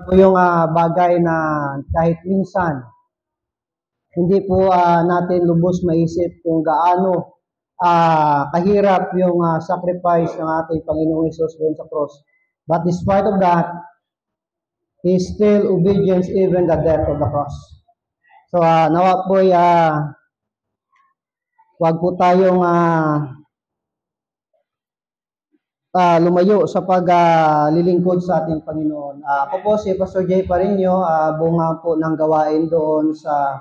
Po yung bagay na kahit minsan hindi po natin lubos maisip kung gaano kahirap yung sacrifice ng ating Panginoong Hesus doon sa cross. But despite of that, He still obedience even the death of the cross. So nawa po wag po tayong lumayo sa paglilingkod sa ating Panginoon. Ako po si Pastor Jay Parinyo, bunga po ng gawain doon sa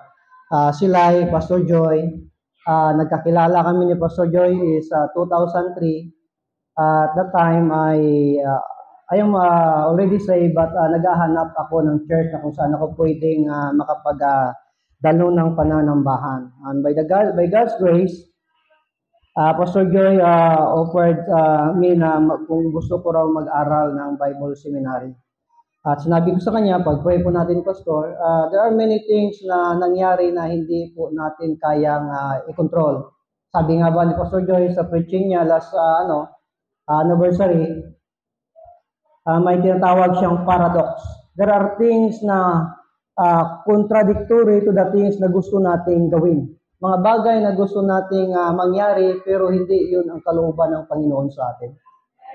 Silay, Pastor Joy. Nagkakilala kami ni Pastor Joy is 2003. At that time, I am already saved but naghahanap ako ng church na kung saan ako pwedeng makapagdalo ng pananambahan. And by God's grace, Pastor Joy offered me na kung gusto ko raw mag-aral ng Bible Seminary. At sinabi ko sa kanya, pag-pray po natin, Pastor, there are many things na nangyari na hindi po natin kayang i-control. Sabi nga ba ni Pastor Joy sa preaching niya last anniversary, may tinatawag siyang paradox. There are things na contradictory to the things na gusto nating gawin. Mga bagay na gusto nating mangyari pero hindi yun ang kalooban ng Panginoon sa atin.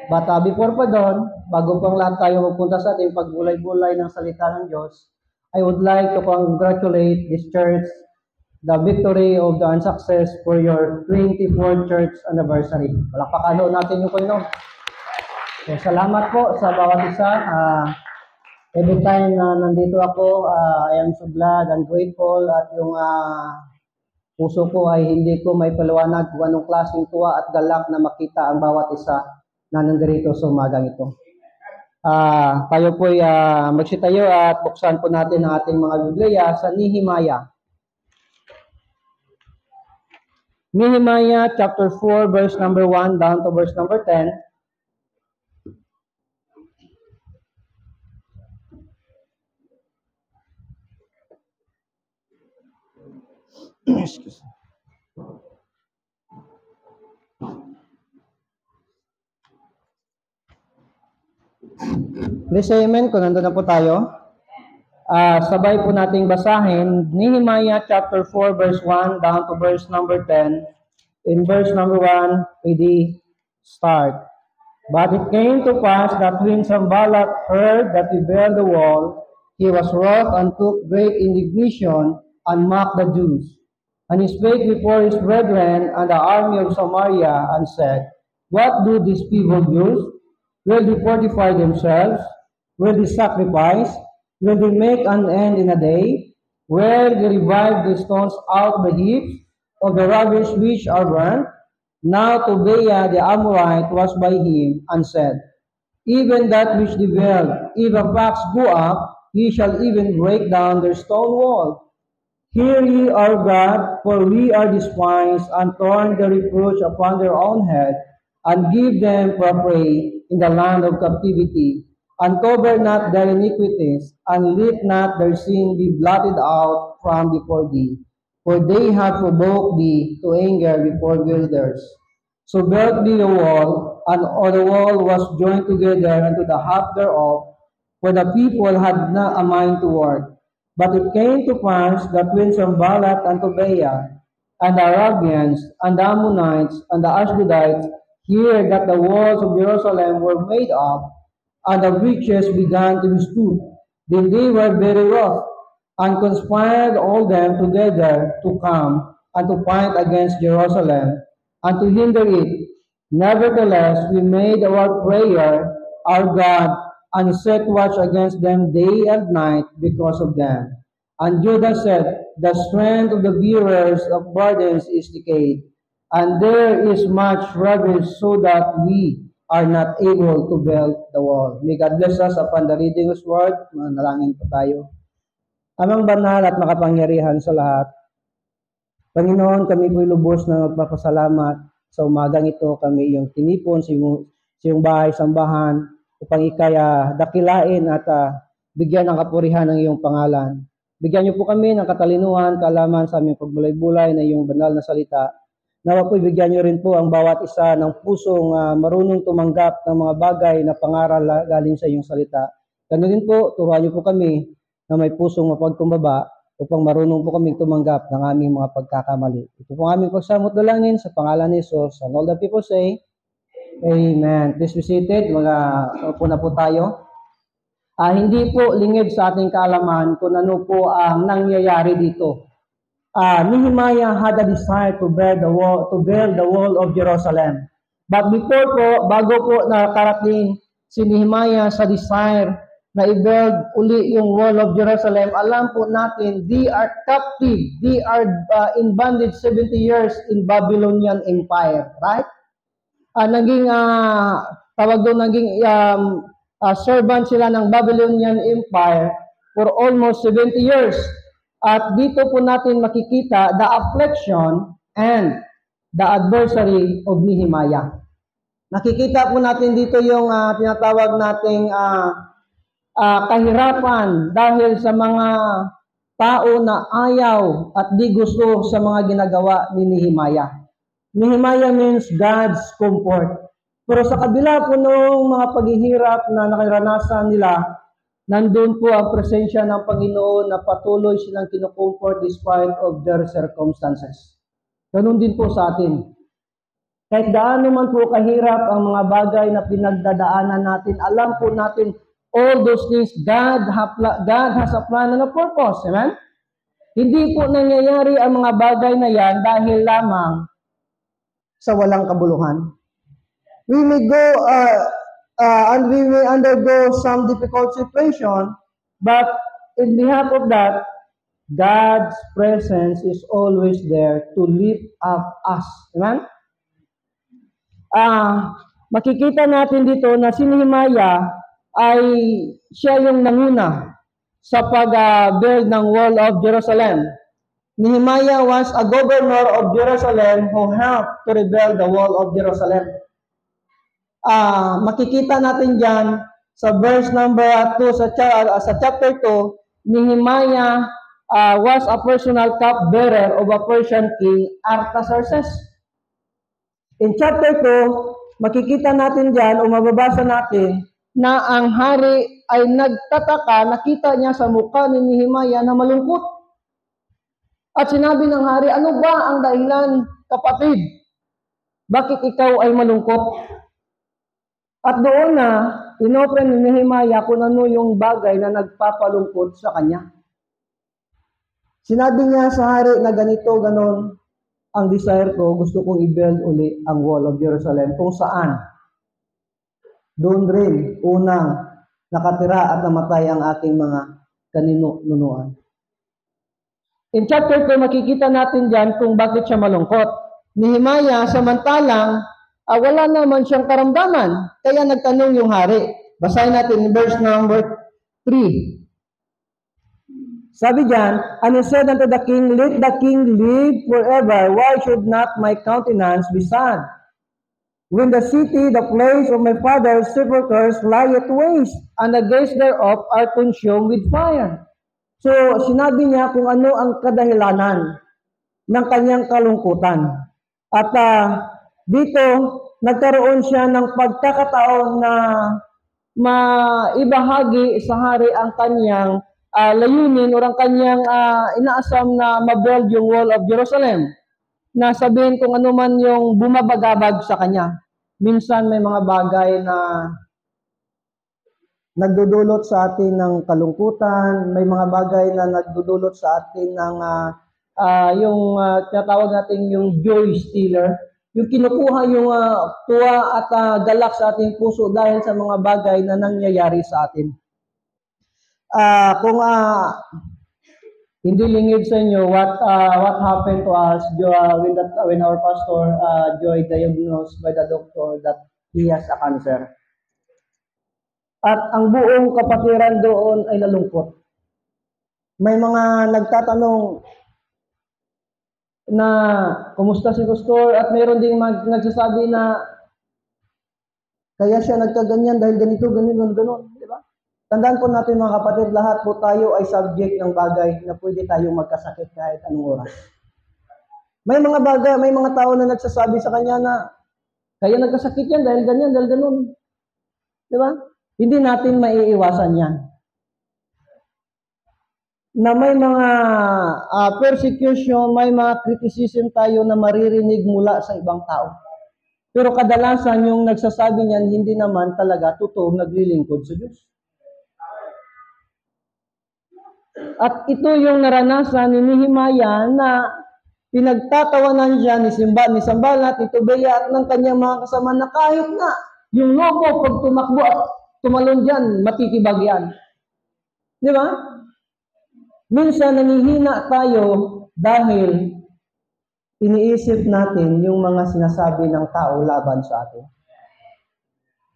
But before pa doon, bago pang lahat tayo magpunta sa ating pagbulay-bulay ng salita ng Diyos, I would like to congratulate this church, the victory of the success for your 24th church anniversary. Palakpakan natin yung Panginoon. So, salamat po sa bawat isa. Every time na nandito ako, I am so glad and grateful at yung puso ko ay hindi ko may paliwanag kung anong klaseng tuwa at galak na makita ang bawat isa na nandito sa umagang ito. Tayo po ay magsitayo at buksan po natin ang ating mga Biblia sa Nehemiah. Nehemiah chapter 4 verse number 1 down to verse number 10. Excuse me. Please say amen kung nandun na po tayo. Sabay po nating basahin Nehemiah chapter 4 verse 1 down to verse number 10. In verse number 1, we start. But it came to pass that when Sanballat heard that we built the wall, he was wroth and took great indignation and mocked the Jews. And he spake before his brethren and the army of Samaria and said, What do these people use? Will they fortify themselves? Will they sacrifice? Will they make an end in a day? Will they revive the stones out of the heaps of the rubbish which are burnt? Now Tobiah the Amorite was by him and said, Even that which they build, if a fox go up, he shall even break down their stone wall. Hear ye our God, for we are despised, and torn the reproach upon their own head, and give them for prey in the land of captivity, and cover not their iniquities, and let not their sin be blotted out from before thee. For they have provoked thee to anger before builders. So built thee the wall, and all the wall was joined together unto the half thereof, for the people had not a mind to work. But it came to pass that when Sanballat and Tobiah, and the Arabians, and the Ammonites, and the Ashdodites, hear that the walls of Jerusalem were made up, and the breaches began to be stood, then they were very wroth, and conspired all them together to come and to fight against Jerusalem, and to hinder it. Nevertheless, we made our prayer, our God, and set watch against them day and night because of them. And Judah said, The strength of the bearers of burdens is decayed, and there is much rubbish, so that we are not able to build the wall. May God bless us upon the reading of His word. Manalangin po tayo. Amang banal at makapangyarihan sa lahat, Panginoon, kami po'y lubos na magpapasalamat sa umagang ito. Kami yung tinipon sa iyong bahay-sambahan upang ikay dakilain at bigyan ng kapurihan ng iyong pangalan. Bigyan niyo po kami ng katalinuhan, kaalaman sa aming pagbulay-bulay na iyong banal na salita. Nawa po bigyan niyo rin po ang bawat isa ng pusong marunong tumanggap ng mga bagay na pangaral galing sa iyong salita. Ganun din po, turuan niyo po kami na may pusong mapagkumbaba upang marunong po kaming tumanggap ng aming mga pagkakamali. Ito po ang aming pagsamot dalangin sa pangalan ni Jesus. And all the people say, Amen. Please be seated. Upo na po tayo. Hindi po lingid sa ating kaalaman kung ano po ang nangyayari dito. Nehemiah had a desire to build the wall of Jerusalem. But before po, bago po nakarating si Nehemiah sa desire na i-build uli yung wall of Jerusalem, alam po natin, they are captive. They are in bondage 70 years in Babylonian Empire. Right? Naging servant sila ng Babylonian Empire for almost 70 years. At dito po natin makikita the affliction and the adversary of Nehemiah. Nakikita po natin dito yung tinatawag nating kahirapan dahil sa mga tao na ayaw at di gusto sa mga ginagawa ni Nehemiah. Nehemiah means God's comfort. Pero sa kabila po ng mga paghihirap na nakaranasan nila, nandun po ang presensya ng Panginoon na patuloy silang kinukomfort despite of their circumstances. Ganun din po sa atin. Kahit gaano man po kahirap ang mga bagay na pinagdadaanan natin, alam po natin all those things, God has a plan and a purpose. Amen? Hindi po nangyayari ang mga bagay na yan dahil lamang sa walang kabuluhan. We may go and we may undergo some difficult situation, but in behalf of that, God's presence is always there to lift up us. Amen? Makikita natin dito na si Nehemiah ay siya yung nanguna sa pag-build ng wall of Jerusalem. Nehemiah was a governor of Jerusalem who helped to rebuild the wall of Jerusalem. Makikita natin dyan sa verse number 2 sa chapter 2, Nehemiah was a personal cupbearer of a Persian king, Artaxerxes. In chapter 2, makikita natin dyan o mababasa natin na ang hari ay nagtataka, nakita niya sa mukha ni Nehemiah na malungkot. At sinabi ng hari, ano ba ang dahilan, kapatid? Bakit ikaw ay malungkot? At doon na, inopren ni Nehemiah kung ano yung bagay na nagpapalungkot sa kanya. Sinabi niya sa hari na ganito, ganon, ang desire ko, gusto kong i-build uli ang wall of Jerusalem. Kung saan? Doon rin, unang nakatira at namatay ang aking mga kanino-nunuan. In chapter 2, makikita natin dyan kung bakit siya malungkot. Nehemiah, samantalang, wala naman siyang karamdaman. Kaya nagtanong yung hari. Basahin natin in verse number 3. Sabi diyan, and he said unto the king, let the king live forever. Why should not my countenance be sad? When the city, the place of my father's sepulchres, lieth waste, and the gates thereof are consumed with fire. So, sinabi niya kung ano ang kadahilanan ng kanyang kalungkutan. At dito, nagkaroon siya ng pagkakataon na maibahagi sa hari ang kanyang layunin o ang kanyang inaasam na mabuild yung wall of Jerusalem. Na sabihin kung ano man yung bumabagabag sa kanya. Minsan may mga bagay na nagdudulot sa atin ng kalungkutan, may mga bagay na nagdudulot sa atin ng yung tinatawag natin yung joy stealer. Yung kinukuha yung tuwa at galak sa ating puso dahil sa mga bagay na nangyayari sa atin. Kung hindi lingid sa inyo what happened to us when our pastor Joy diagnosed by the doctor that he has a cancer. At ang buong kapatiran doon ay nalungkot. May mga nagtatanong na kumusta si pastor at mayroon ding nagsasabi na kaya siya nagkaganyan dahil ganito, ganito, gano'n, di ba? Tandaan po natin mga kapatid, lahat po tayo ay subject ng bagay na pwede tayong magkasakit kahit anong oras. May mga bagay, may mga tao na nagsasabi sa kanya na kaya nagkasakit yan dahil ganyan, dahil ganun. Di ba? Hindi natin maiiwasan yan. Na may mga persecution, may mga criticism tayo na maririnig mula sa ibang tao. Pero kadalasan yung nagsasabi niyan, hindi naman talaga totoong naglilingkod sa Diyos. At ito yung naranasan ni Nehemiah na pinagtatawanan siya ni Sanballat, ni Tobiah at ng kanyang mga kasama na kahit na yung lobo pag tumakbo at tumalon dyan, matitibag yan. Di ba? Minsan nanghihina tayo dahil iniisip natin yung mga sinasabi ng tao laban sa atin.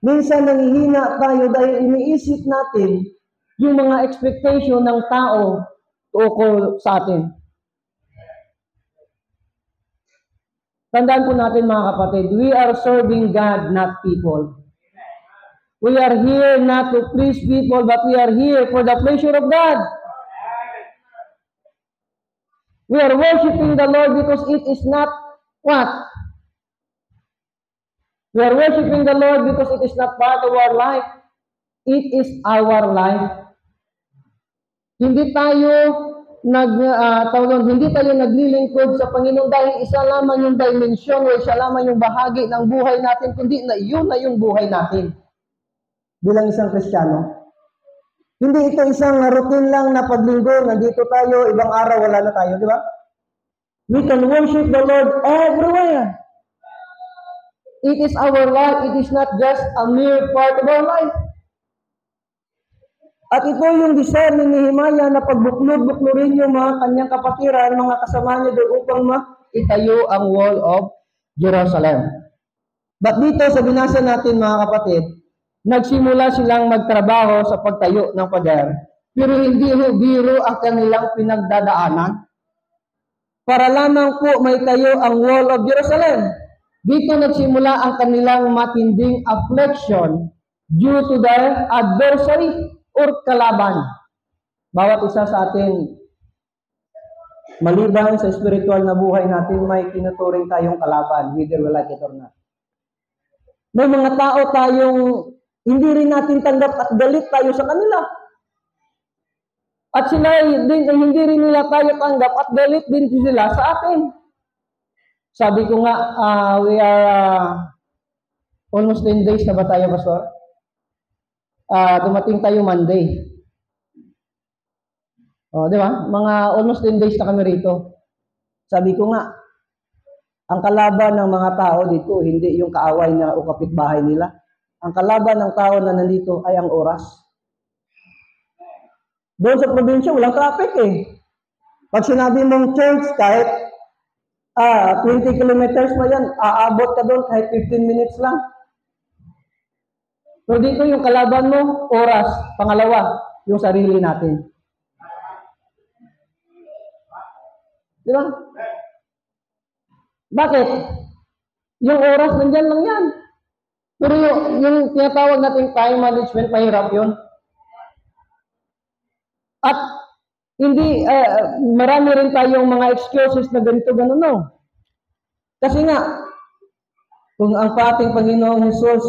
Minsan nanghihina tayo dahil iniisip natin yung mga expectation ng tao ukol sa atin. Tandaan po natin mga kapatid, we are serving God, not people. We are here not to please people, but we are here for the pleasure of God. We are worshiping the Lord because it is not what? We are worshiping the Lord because it is not part of our life. It is our life. Hindi tayo naglilingkod sa Panginoon dahil isa lamang yung dimension o isa lamang yung bahagi ng buhay natin, kundi na yun na yung buhay natin. Bilang isang Kristiyano. Hindi ito isang routine lang na paglinggo, nandito tayo, ibang araw wala na tayo, di ba? We can worship the Lord everywhere. It is our life, it is not just a mere part of our life. At ito yung desire ni Nehemiah na pagbuklod-buklurin yung mga kanyang kapatiran, mga kasama niya doon upang itayo ang wall of Jerusalem. But dito sa binasa natin mga kapatid, nagsimula silang magtrabaho sa pagtayo ng pader, pero hindi biro ang kanilang pinagdadaanan. Para lamang po may tayo ang wall of Jerusalem. Dito nagsimula ang kanilang matinding affliction due to their adversary or kalaban. Bawat isa sa atin, maliban sa spiritual na buhay natin, may tinuturing tayong kalaban, whether we like it or not. May mga tao tayong hindi rin natin tanggap at galit tayo sa kanila. At sila hindi rin nila tayo tanggap at galit din sila sa atin. Sabi ko nga, we are almost 10 days na ba tayo, Pastor? Dumating tayo Monday. Di ba? Mga almost 10 days na kami rito. Sabi ko nga, ang kalaban ng mga tao dito, hindi yung kaaway na o kapitbahay nila. Ang kalaban ng tao na nandito ay ang oras. Doon sa probinsya, walang traffic eh. Pag sinabi mong church, kahit 20 kilometers mo yan, aabot ka doon kahit 15 minutes lang. Pero dito yung kalaban mo, oras. Pangalawa, yung sarili natin. Di ba? Bakit? Yung oras, nandyan lang yan. Pero yung tinatawag natin time management, mahirap yun. At hindi, marami rin tayong mga excuses na ganito, gano'n, no? Kasi nga, kung ang ating Panginoong Jesus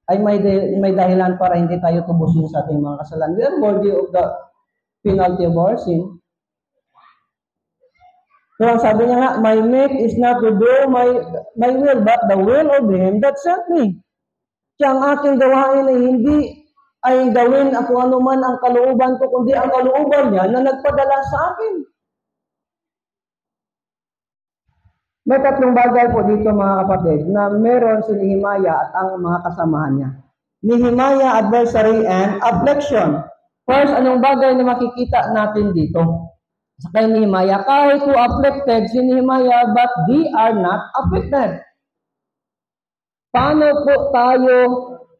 ay may dahilan para hindi tayo tubusin sa ating mga kasalanan, we are worthy of the penalty of our sin. So, ang sabi niya nga, my make is not to do my will, but the will of Him that sent me. Siya ang aking gawain ay hindi ay gawin ako anuman ang kalooban ko, kundi ang kalooban niya na nagpadala sa akin. May tatlong bagay po dito mga kapatid na meron si Nehemiah at ang mga kasamahan niya. Nehemiah, adversary, and affliction. First, anong bagay na makikita natin dito? Sa kay Nehemiah, kahit po afflicted si Nehemiah, but they are not afflicted. Paano po tayo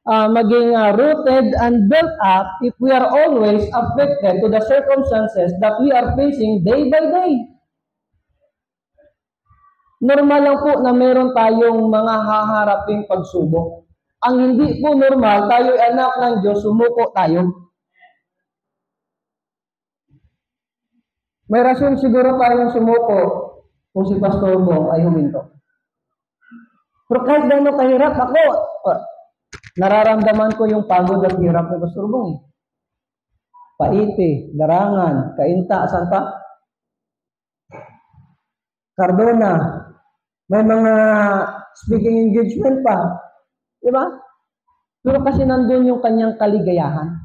maging rooted and built up if we are always afflicted to the circumstances that we are facing day by day? Normal lang po na meron tayong mga haharaping pagsubok. Ang hindi po normal, tayo ay anak ng Diyos, sumuko tayo. May rason siguro tayong sumuko kung si Pastor Bong ay huminto. Pero kahit gano'n kahirap ako, Nararamdaman ko yung pagod at hirap ni Pastor Bong. Paite, Larangan, Kainta, saan pa? Cardona. May mga speaking engagement pa. Di ba? Pero kasi nandun yung kanyang kaligayahan.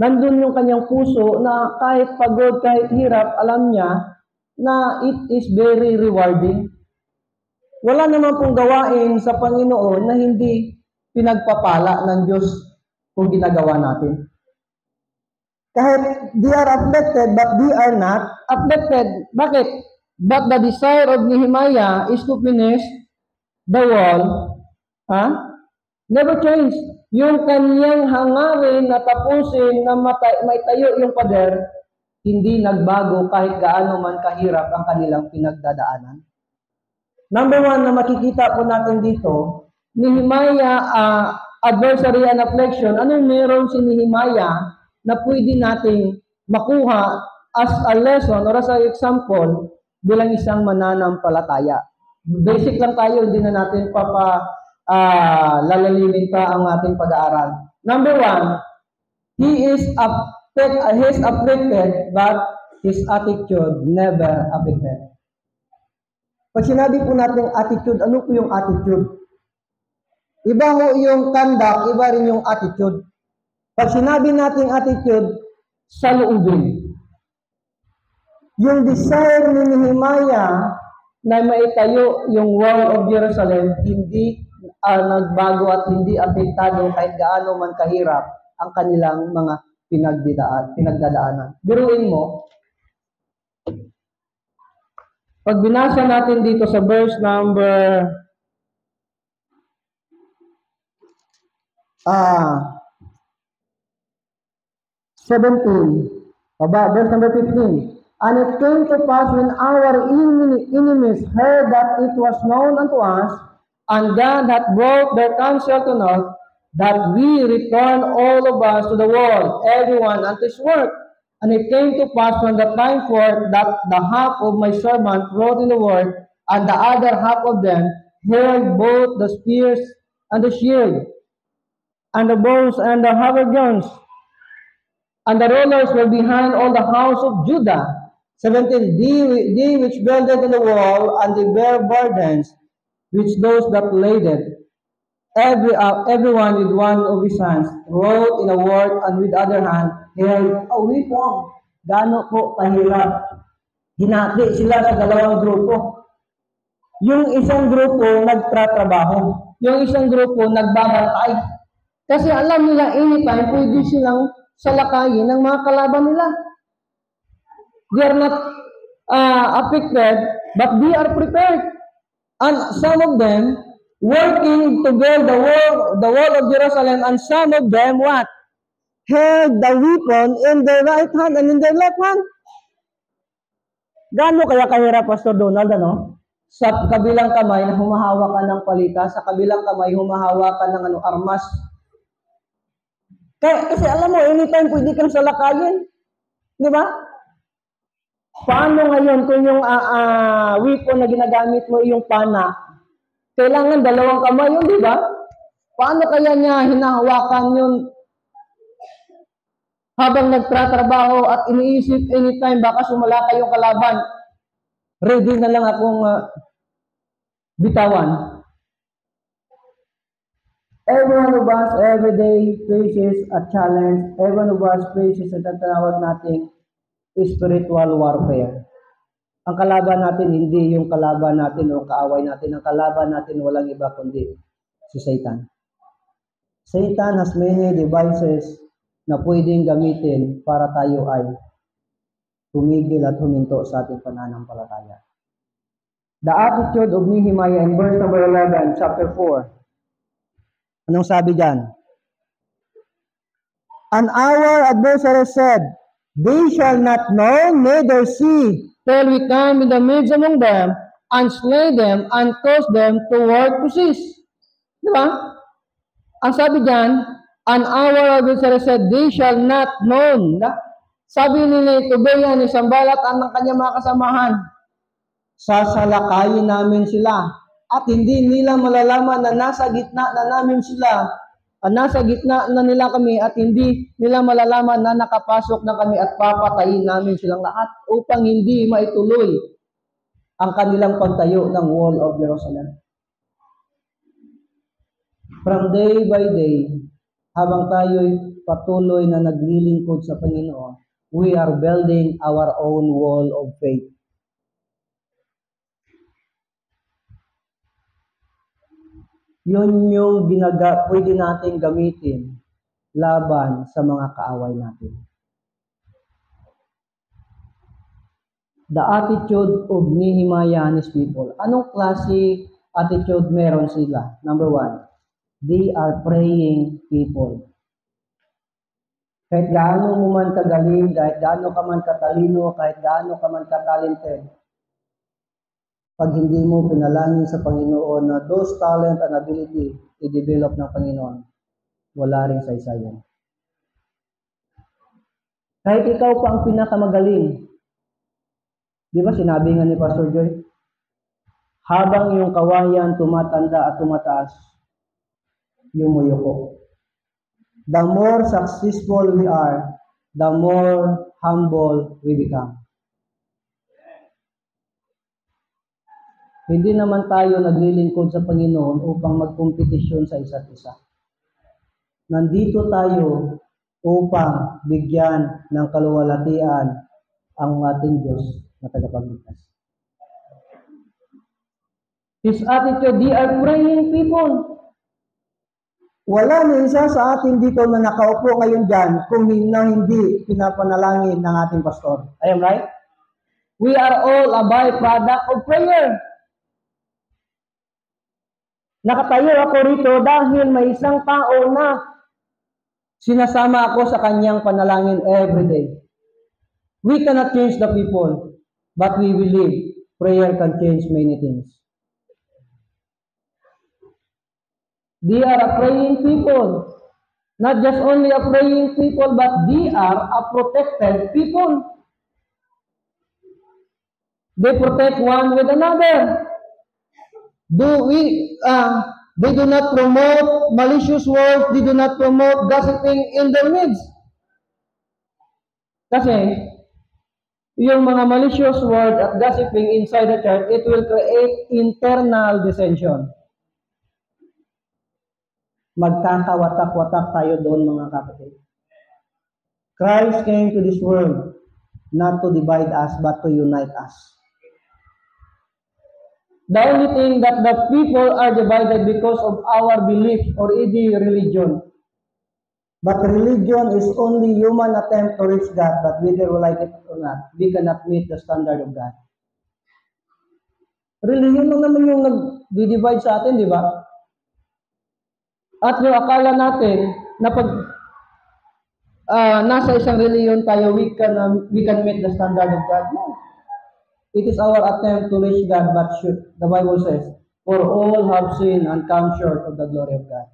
Nandun yung kanyang puso na kahit pagod, kahit hirap, alam niya na it is very rewarding. Wala naman pong gawain sa Panginoon na hindi pinagpapala ng Diyos kung ginagawa natin. Kahit they are afflicted, but they are not afflicted. Bakit? But the desire of Nehemiah is to finish the wall. Never change. Yung kanyang hangarin na tapusin na maitayo yung pader, hindi nagbago kahit gaano man kahirap ang kanilang pinagdadaanan. Number one na makikita po natin dito, Nehemiah, adversary and affliction. Anong meron si Nehemiah na pwede nating makuha as a lesson or as an example bilang isang mananampalataya? Basic lang tayo, hindi na natin lalalimin pa ang ating pag-aaral. Number one, he is afflicted, but his attitude never affected. Pag sinabi po natin attitude, ano po yung attitude? Iba ho yung conduct, iba rin yung attitude. Pag sinabi natin attitude, sa loobin. Yung desire ni Nehemiah na maitayo yung wall of Jerusalem, hindi nagbago at hindi apektado kahit gaano man kahirap ang kanilang mga pinagdadaanan. Biruin mo, pag binasa natin dito sa verse number 17, verse number 15. And it came to pass when our enemies heard that it was known unto us, and God hath brought their counsel to naught, that we return all of us to the wall, everyone unto his work. And it came to pass when the time forth that the half of my servant wrote in the word, and the other half of them held both the spears and the shield, and the bows and the habergeons, and the rollers were behind all the house of Judah. 17. They which builded in the wall, and they bear burdens, which those that laid it, everyone with one of his hands wrote in a word, and with other hand held a weapon. Gaano po kahirap. Hinati sila sa dalawang grupo. Yung isang grupo nagtratrabaho. Yung isang grupo nagbabantay. Kasi alam nila anytime pwede silang salakayin ng mga kalaban nila. They are not affected, but they are prepared. And some of them working to build the wall of Jerusalem, and some of them what? Held the weapon in their right hand and in their left hand. Gaano kaya kahirap, Pastor Donald, ano? Sa kabilang kamay, humahawak ka ng palita, sa kabilang kamay, humahawak ka ng armas. Kasi alam mo, anytime pwede kang salakayin. Di ba? Paano ngayon kung yung weapon na ginagamit mo yung pana? Kailangan dalawang kamay yun, di ba? Paano kaya niya hinahawakan yun habang nagtratrabaho at iniisip anytime baka sumalakay yung kalaban? Ready na lang akong bitawan. Every one of us every day faces a challenge. Every one of us faces ang tatawag nating spiritual warfare. Ang kalaban natin hindi yung kalaban natin o kaaway natin. Ang kalaban natin walang iba kundi si Satan. Satan has many devices na pwedeng gamitin para tayo ay tumigil at huminto sa ating pananampalataya. The attitude of Nehemiah in verse number 11, chapter 4. Anong sabi dyan? And our adversary said, they shall not know, neither see, till we come in the midst among them, and slay them, and cause them to work to cease. Di ba? Ang sabi dyan, and our adversary said, they shall not know. Sabi ni Tobiah, ni Sanballat, ang kanyang mga kasamahan, sasalakayin namin sila. At hindi nila malalaman na nasa gitna na namin sila nasa gitna na nila kami at hindi nila malalaman na nakapasok na kami at papatayin namin silang lahat upang hindi maituloy ang kanilang pagtayo ng Wall of Jerusalem. From day by day, habang tayo'y patuloy na naglilingkod sa Panginoon, we are building our own wall of faith. Yun yung pwede natin gamitin laban sa mga kaaway natin. The attitude of Nehemiah and his people. Anong klase attitude meron sila? Number 1, they are praying people. Kahit gaano mo man kagaling, kahit gaano ka man katalino, kahit gaano ka man katalented, pag hindi mo pinalangin sa Panginoon na those talent and ability i-develop ng Panginoon, wala rin saysayan. Kahit ikaw pa ang pinakamagaling, di ba sinabi nga ni Pastor Joy, habang yung kawayan tumatanda at tumataas, yumuyuko. The more successful we are, the more humble we become. Hindi naman tayo naglilingkod sa Panginoon upang magkompetisyon sa isa't isa. Nandito tayo upang bigyan ng kaluwalhatian ang ating Diyos na tagapagligtas. His attitude, they are praying people. Wala na isa sa atin dito na nakaupo ngayon dyan kung hindi pinapanalangin ng ating pastor. I am right? We are all a byproduct of prayer. Nakatayo ako rito dahil may isang tao na sinasama ako sa kanyang panalangin every day. We cannot change the people, but we believe prayer can change many things. They are a praying people. Not just only a praying people, but they are a protected people. They protect one with another. They do not promote malicious words. They do not promote gossiping in their midst. Kasi, yung mga malicious words at gossiping inside the church, it will create internal dissension. Magkakawatak-watak tayo doon, mga kapatid. Christ came to this world not to divide us, but to unite us. The only thing that the people are divided because of our belief or any religion. But religion is only human attempt to reach God, but whether we like it or not, we cannot meet the standard of God. Religion lang naman yung nag-divide sa atin, di ba? At yung akala natin na pag nasa isang religion tayo, we can meet the standard of God. No. It is our attempt to reach God, but the Bible says, for all have sinned and come short of the glory of God.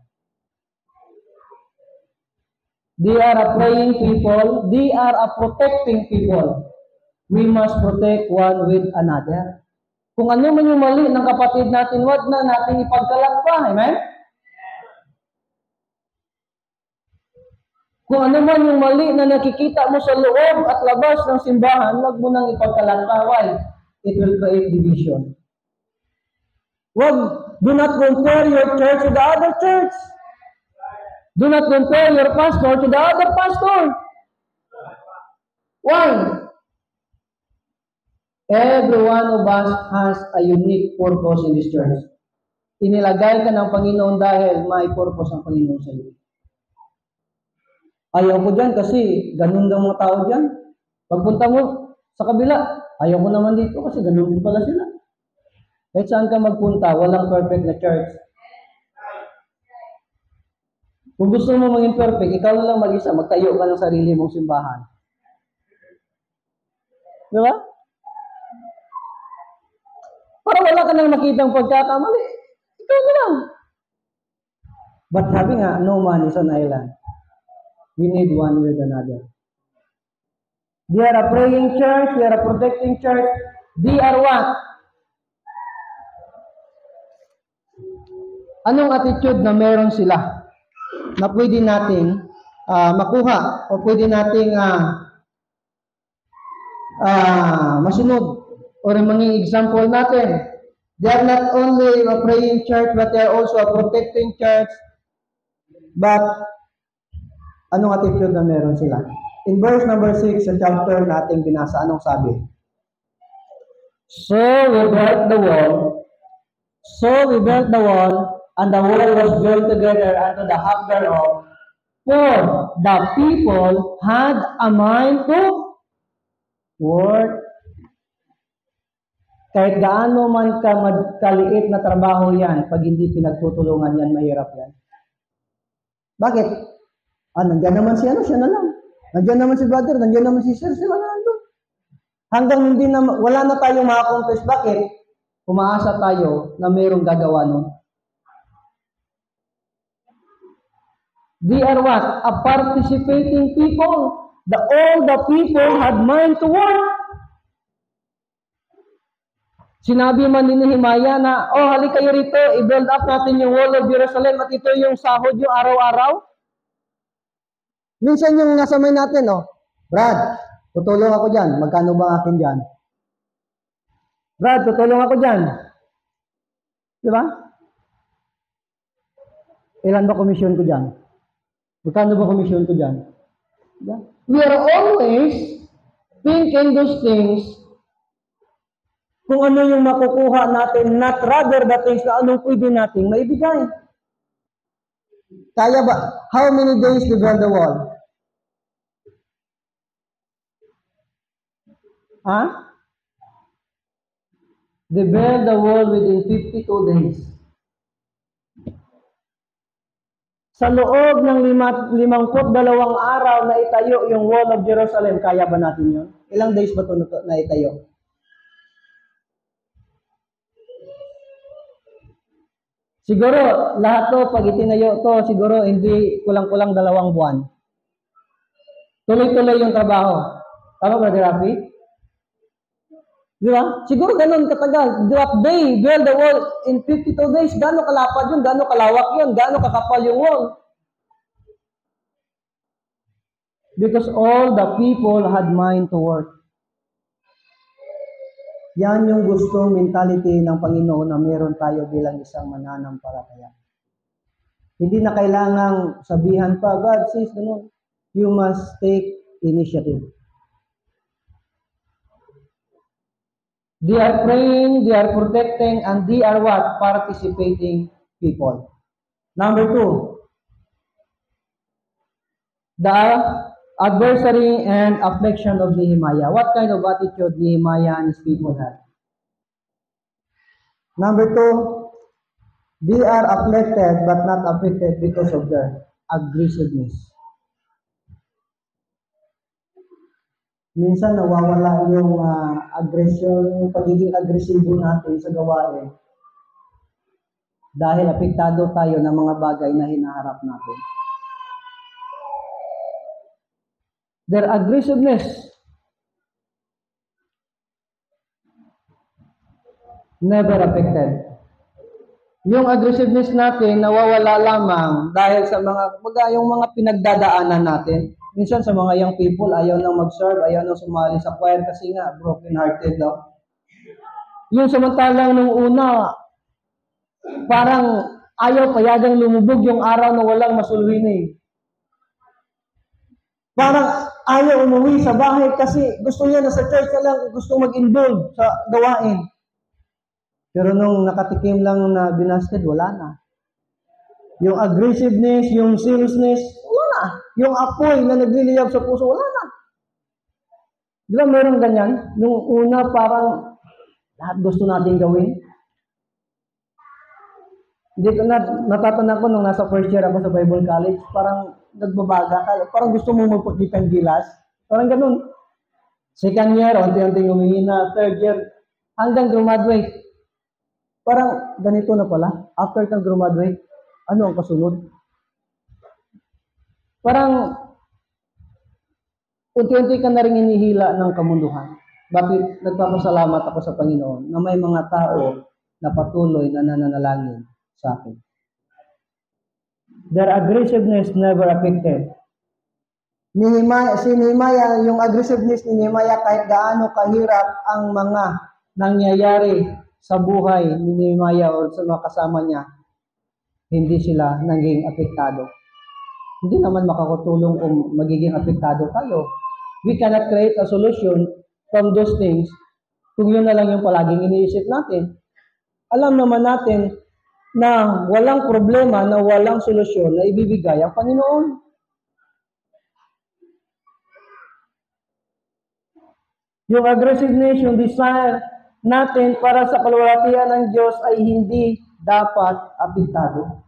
They are a praying people. They are a protecting people. We must protect one with another. Kung ano man yung mali ng kapatid natin, wag na natin ipagkalat pa. Amen? Kung ano man yung mali na nakikita mo sa loob at labas ng simbahan, wag mo nang ipagkalat pa. Why? It will create division. Do not compare your church to the other church. Do not compare your pastor to the other pastor. Why? Every one of us has a unique purpose in this church. Inilagay ka ng Panginoon dahil may purpose ang Panginoon sa iyo. Ayaw ko dyan kasi ganun daw mga tao dyan. Pagpunta mo sa kabila, ayaw ko naman dito kasi ganun din pala sila. Kahit saan ka magpunta, walang perfect na church. Kung gusto mo maging perfect, ikaw na lang mag-isa, magtayo ka ng sarili mong simbahan. Di ba? Para wala ka nang makitang pagkakamali, ikaw na lang. But sabi nga, no man is an island. We need one with another. They are a praying church, they are a protecting church. They are what? Anong attitude na meron sila? na pwede nating makuha o pwede nating masunod o maging example natin. They are not only a praying church, but they are also a protecting church. But, anong attitude na meron sila? In verse number 6 sa chapter nating binasa, anong sabi? So we built the wall, and the wall was joined together unto the half thereof, for the people had a mind to work. Kahit gaano man kaliit na trabaho yan, pag hindi pinagtutulungan yan, mahirap yan. Bakit? Nandiyan naman si siya na lang. Nandiyan naman si brother, nandiyan naman si sir, sila na nandun. Hanggang wala na tayong ma-accomplish. Bakit? Umaasa tayo na mayroong gagawa nun. They are what? A participating people. All the people had mind to work. Sinabi man ni Nehemiah na, halik kayo rito, i-build up natin yung wall of Jerusalem at ito yung sahod yung araw-araw. Minsan yung nasa may natin, Brad, tutulong ako dyan. Magkano ba akin dyan? Brad, tutulong ako dyan. Di ba? Ilan ba komisyon ko dyan? Magkano ba komisyon ko dyan? Diba? We are always thinking those things kung ano yung makukuha natin, not rather the things na anong pwede natin maibigay. Kaya ba? How many days to build the wall? They build the wall within 52 days. Sa loob ng 52 araw na itayo yung wall of Jerusalem, kaya ba natin yun? Ilang days ba ito na itayo? Siguro, lahat to, pag itinayo to, siguro hindi kulang-kulang 2 buwan. Tuloy-tuloy yung trabaho. Tama ba, Rafi? Di ba? Siguro ganun katagal. They build the wall in 52 days. Gano'ng kalapad yun? Gano'ng kalawak yun? Gano'ng kakapal yung wall? Because all the people had mind to work. Yan yung gustong mentality ng Panginoon na meron tayo bilang isang mananampalataya. Hindi na kailangang sabihan pa, God says, ganun. You must take initiative. They are praying, they are protecting, and they are what? Participating people. Number 2, the adversary and affliction of Nehemiah. What kind of attitude Nehemiah and his people had? Number 2, they are afflicted but not afflicted because of their aggressiveness. Minsan nawawala yung aggression, yung pagiging agresibo natin sa gawain dahil apektado tayo ng mga bagay na hinaharap natin. Their aggressiveness never affected. Yung aggressiveness natin nawawala lamang dahil sa yung mga pinagdadaanan natin. Minsan sa mga young people, ayaw nang mag-serve, ayaw nang sumali sa choir kasi nga broken-hearted daw. Yung samantalang nung una, parang ayaw payagang lumubog yung araw na walang masulwin eh. Parang ayaw umuwi sa bahay kasi gusto niya na sa church na lang, gusto mag-involve sa gawain. Pero nung nakatikim lang na binasted, wala na. Yung aggressiveness, yung seriousness, wala na. Yung apoy na nagliliyab sa puso, wala na. Di ba meron ganyan? Nung una parang lahat gusto natin gawin. Hindi ko natatanda ko nung nasa first year ako sa Bible College, parang nagbabaga ka. Parang gusto mo magpagkit ng gilas. Parang ganun. Second year, unti-unting humihina. Third year, hanggang graduate. Parang ganito na pala. After kang graduate, ano ang kasunod? Parang unti-unti ka na rin hinihila ng kamunduhan. Bakit nagpapasalamat ako sa Panginoon na may mga tao na patuloy na nananalangin sa akin. their aggressiveness never affected. Si Nehemiah, yung aggressiveness ni Nehemiah, kahit gaano kahirap ang mga nangyayari sa buhay ni Nehemiah o sa mga kasama niya, hindi sila naging apektado. Hindi naman makakatulong kung magiging apektado tayo. We cannot create a solution from those things kung yun na lang yung palaging iniisip natin. Alam naman natin na walang problema, na walang solusyon na ibibigay ang Panginoon. Yung aggressiveness, yung desire natin para sa kalwalhatian ng Diyos ay hindi dapat apektado.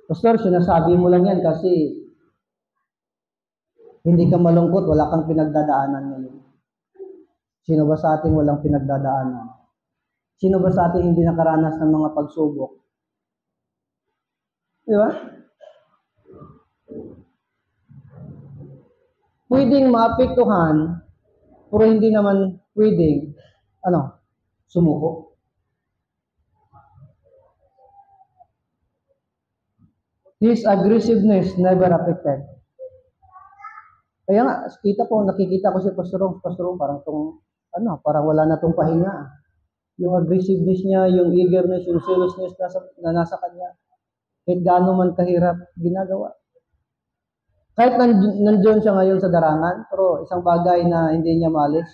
Pastor, sinasabi mo lang yan kasi hindi ka malungkot, wala kang pinagdadaanan ngayon. Sino ba sa ating walang pinagdadaanan? Sino ba sa ating hindi nakaranas ng mga pagsubok? Di ba? Pwedeng maapektuhan, pero hindi naman pwedeng, sumuko. His aggressiveness never affected. Kaya nga, nakikita ko si Pastor Ong, parang wala na tong pahinga. Yung aggressiveness niya, yung eagerness, yung zealousness na nasa kanya, kahit gaano man kahirap, ginagawa. Kahit nandiyon siya ngayon sa darangan, pero isang bagay na hindi niya maalis,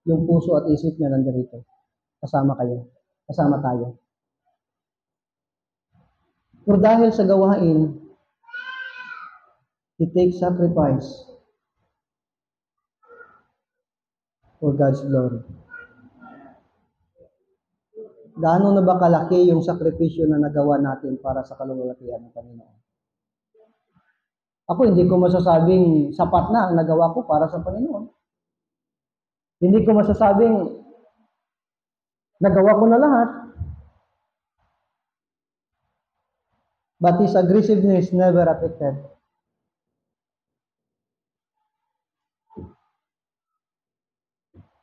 yung puso at isip niya nandirito. Kasama tayo. Pero dahil sa gawain, he takes sacrifice for God's glory. Gaano na ba kalaki yung sakripisyo na nagawa natin para sa kalwalhatian ng Panginoon? Ako, hindi ko masasabing sapat na ang nagawa ko para sa Panginoon. Hindi ko masasabing nagawa ko na lahat. But his aggressiveness never affected.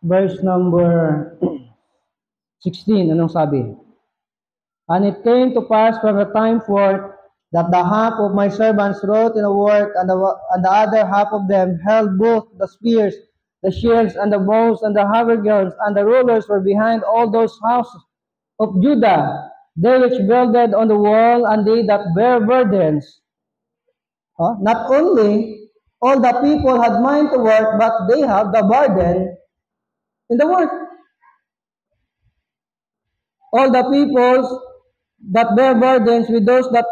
Verse number 16, anong sabi? And it came to pass from the time forth that the half of my servants wrote in a work, and the other half of them held both the spears, the shields, and the bows, and the habergeons, and the rulers were behind all those houses of Judah, they which builded on the wall, and they that bear burdens. Not only all the people had mind to work, but they have the burden in the work. All the peoples that bear burdens with those that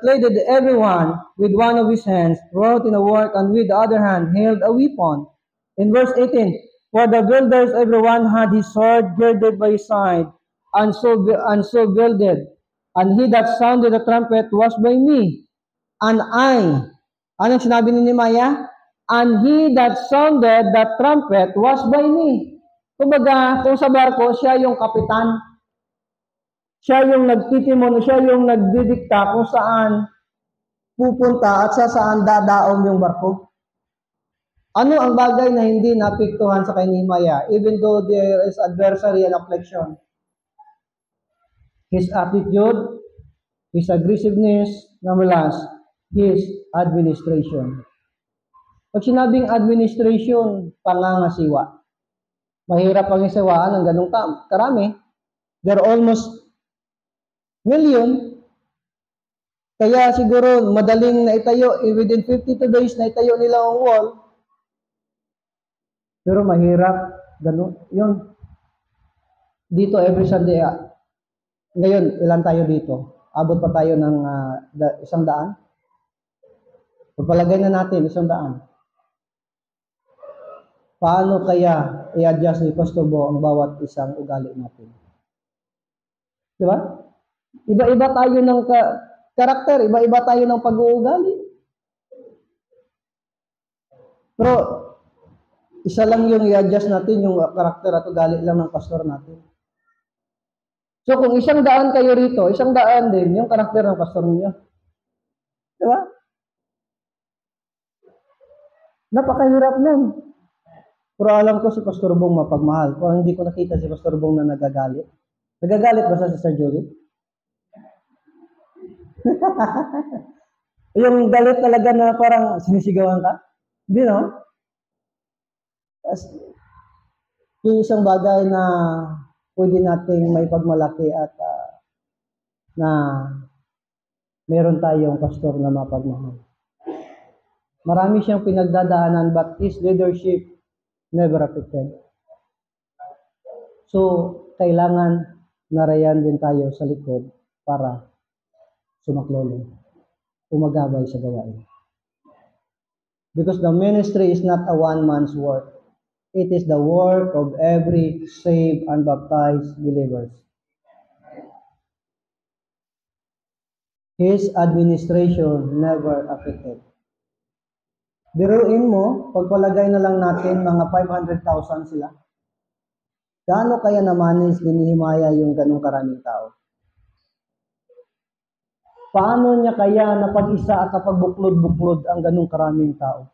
laded everyone with one of his hands, wrought in a work, and with the other hand held a weapon. In verse 18, for the builders everyone had his sword girded by his side, and so builded. And he that sounded the trumpet was by me. And I, anong sinabi ni Nehemiah? And he that sounded the trumpet was by me. Kumbaga, kung sa barko, siya yung kapitan. Siya yung nagtitimon, siya yung nagdidikta kung saan pupunta at sa saan dadaong yung barko. Ano ang bagay na hindi naapektuhan sa kay Nehemiah, even though there is adversary and affliction? His attitude, his aggressiveness, number last, his administration. Pag sinabing administration, pangangasiwa. Mahirap ang isiwaan ng ganung karami. They're almost million. Kaya siguro madaling naitayo, within 52 days naitayo nila ang wall. Pero mahirap, ganun. Yun. Dito every Sunday, ngayon, ilan tayo dito? Abot pa tayo ng 100? Pagpalagay na natin, 100. Paano kaya i-adjust ni Pastor Bo ang bawat isang ugali natin? Diba? Iba-iba tayo ng karakter, iba-iba tayo ng pag-uugali. Pero, isa lang yung i-adjust natin, yung karakter at ugali lang ng pastor natin. So, kung 100 kayo rito, 100 din yung karakter ng pastor ninyo. Diba? Napakahirap nun. Pero alam ko si Pastor Bong mapagmahal. Kung hindi ko nakita si Pastor Bong na nagagalit. Nagagalit ba sa Sister Julie? Yung galit talaga na parang sinisigawan ka? Hindi, no? Yung isang bagay na pwede nating may pagmalaki at na meron tayong pastor na mapagmahal. Marami siyang pinagdadaanan but his leadership never affected. So, kailangan narayan din tayo sa likod para sumaklolo, umagabay sa gawain. Because the ministry is not a one-man's work. It is the work of every saved and baptized believers. His administration never affected. Biruin mo, pagpalagay na lang natin mga 500,000 sila. Gaano kaya namanis ni Nehemiah yung ganong karaming tao? Paano niya kaya napag-isa at napagbuklod-buklod ang ganong karaming tao?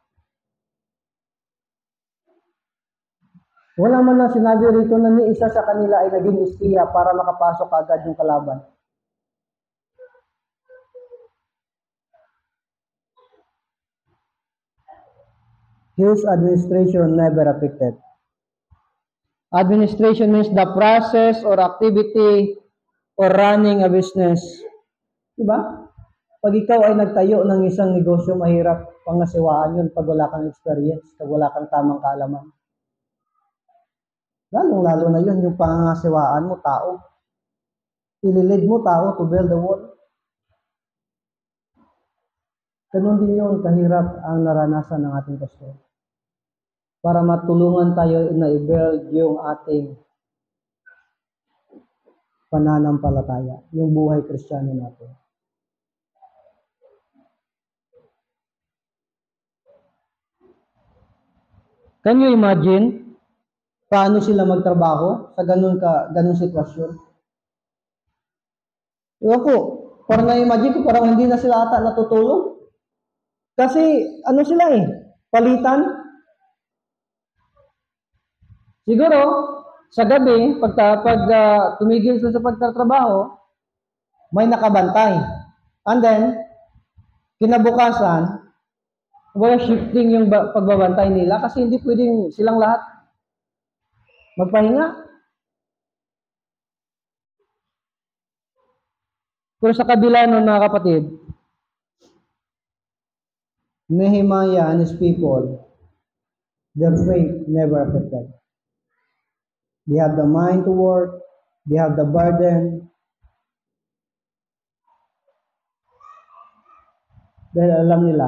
Wala man lang sinabi rito na ni isa sa kanila ay naging espiya para makapasok agad yung kalaban. His administration never affected. Administration means the process or activity or running a business. Diba? Pag ikaw ay nagtayo ng isang negosyo, mahirap pangasiwaan yun pag wala kang experience, pag wala kang tamang kaalaman. Lalo na yun, yung pangasiwaan mo, tao. Ililid mo tao to build the wall. Ganun din yun, kahirap ang naranasan ng ating pastor. Para matulungan tayo na i-build yung ating pananampalataya, yung buhay Kristiyano natin. Can you imagine paano sila magtrabaho sa ganun sitwasyon? Iwan ko, parang na-imagine ko, parang hindi na sila ata natutulog. Kasi, ano sila palitan. Siguro, sa gabi, pag tumigil sila sa pagtatrabaho, may nakabantay. And then, kinabukasan, wala shifting yung pagbabantay nila kasi hindi pwedeng silang lahat magpahinga. Pero sa kabila nun, mga kapatid, Nehemiah and his people, their faith never affected. They have the mind to work, they have the burden, dahil alam nila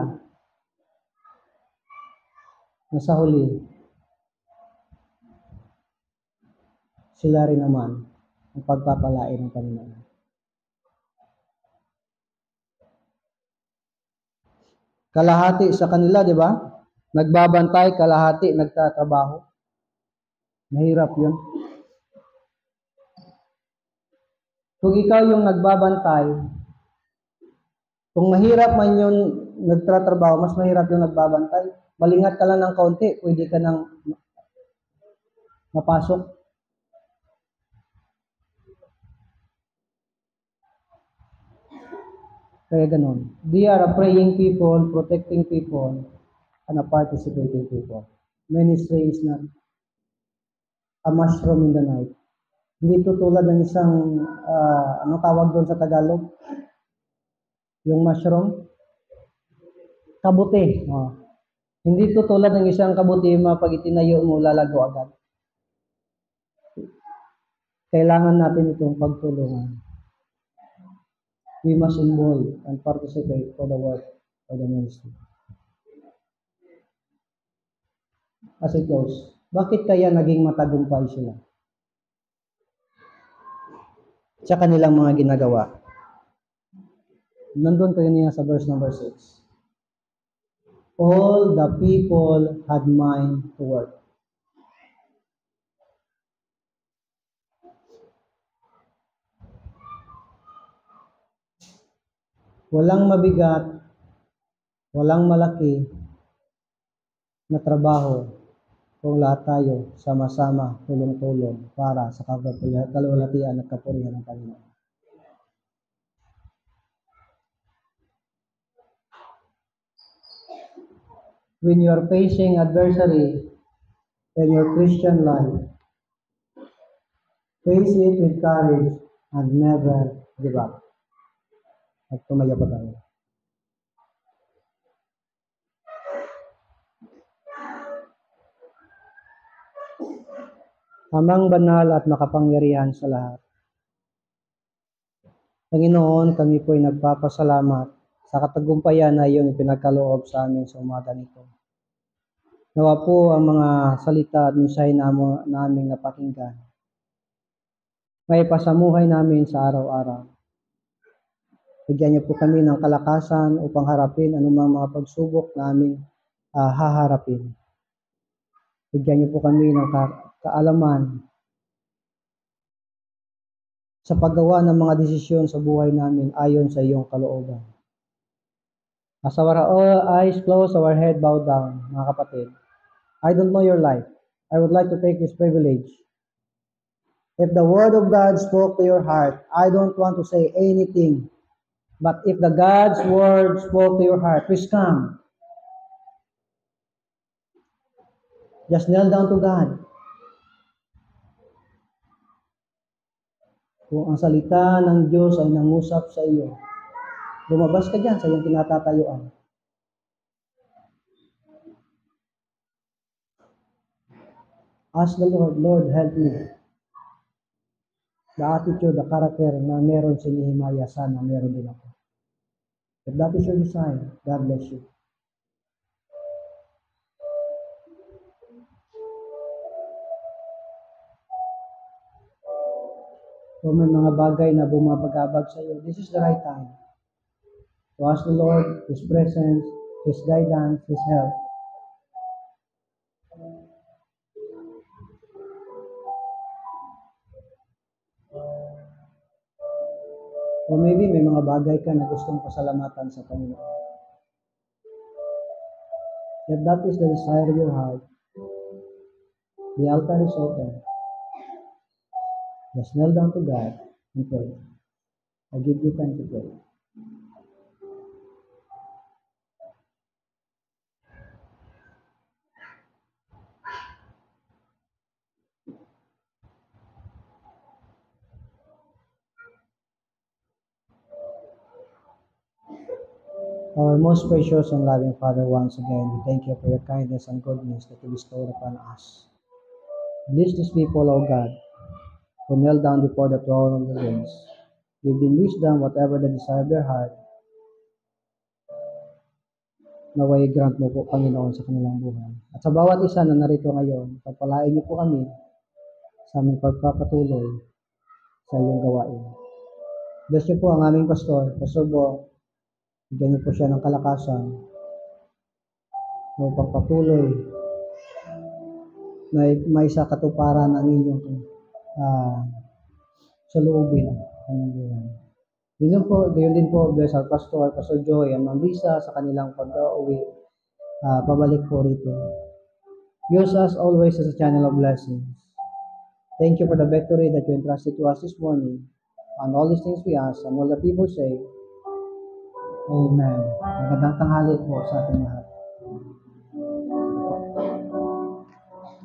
na sa huli, sila rin naman ang pagpapalain ng Panginoon. Kalahati sa kanila, di ba? Nagbabantay, kalahati, nagtatrabaho. Mahirap yun. Kung ikaw yung nagbabantay, kung mahirap man yun nagtatrabaho, mas mahirap yung nagbabantay. Malingat ka lang ng kaunti, pwede ka nang mapasok. Kaya ganun. They are a praying people, protecting people, and a participating people. Ministry is not a mushroom in the night. Hindi ito tulad ng isang, anong tawag doon sa Tagalog? Yung mushroom? Kabuti. Hindi ito tulad ng isang kabuti pag itinayo mo, lalago agad. Kailangan natin itong pagtulungan. We must involve and participate for the work of the ministry. As it goes, bakit kaya naging matagumpay sila sa kanilang mga ginagawa? Nandun kayo niya sa verse number 6. All the people had mind to work. Walang mabigat, walang malaki na trabaho kung lahat tayo sama-sama, tulong-tulong para sa kalwalhatian at kapurihan ng Panginoon. when you are facing adversity in your Christian life, face it with courage and never give up. At tumayo pa tayo. Amang banal at makapangyarihan sa lahat. Panginoon, kami po ay nagpapasalamat sa katagumpayan na iyong ipinagkaloob sa amin sa umaga nito. Nawa po ang mga salita at mensahe naming napakinggan. May pasamuhay namin sa araw-araw. Bigyan niyo po kami ng kalakasan upang harapin anumang mga pagsubok namin haharapin. Bigyan niyo po kami ng kaalaman sa paggawa ng mga desisyon sa buhay namin ayon sa iyong kalooban. As our eyes closed, our head bowed down, mga kapatid. I don't know your life. I would like to take this privilege. If the Word of God spoke to your heart, I don't want to say anything. But if the God's Word spoke to your heart, please come. Just kneel down to God. Kung ang salita ng Diyos ay nangusap sa iyo, lumabas ka dyan sa iyong kinatatayuan. Ask the Lord, Lord, help me. The attitude, the character na meron si Nehemiah, sana meron din ako. If that is your desire, God bless you. Kung may mga bagay na bumabagabag sa iyo, this is the right time to ask the Lord, His presence, His guidance, His help. Or maybe may mga bagay ka na gustong pasalamatan sa Panginoon. If that is the desire of your heart, the altar is open. Just kneel down to God and pray. I give you time to pray. Our most precious and loving Father, once again, we thank you for your kindness and goodness that you bestowed upon us. Bless these people, O God, who kneel down before the throne of the grace. Give them wisdom, whatever the desire of their heart. Naway grant mo po, Panginoon, sa kanilang buhay. At sa bawat isa na narito ngayon, pagpalain niyo po kami sa aming pagpapatuloy sa iyong gawain. Bless niyo po ang aming pastor, Pastor Bo. Bigyan niyo po siya ng kalakasan upang patuloy na may sa katuparan ang inyong saloobin ng buhay. Gayon din po, bless our pastor, Pastor Joy, and Ma'am Lisa sa kanilang pag-uwi, pabalik po rito. Use us always as a channel of blessings. Thank you for the victory that you entrusted to us this morning. And all these things we ask, and all the people say, Amen. Magandang tanghali po sa ating lahat.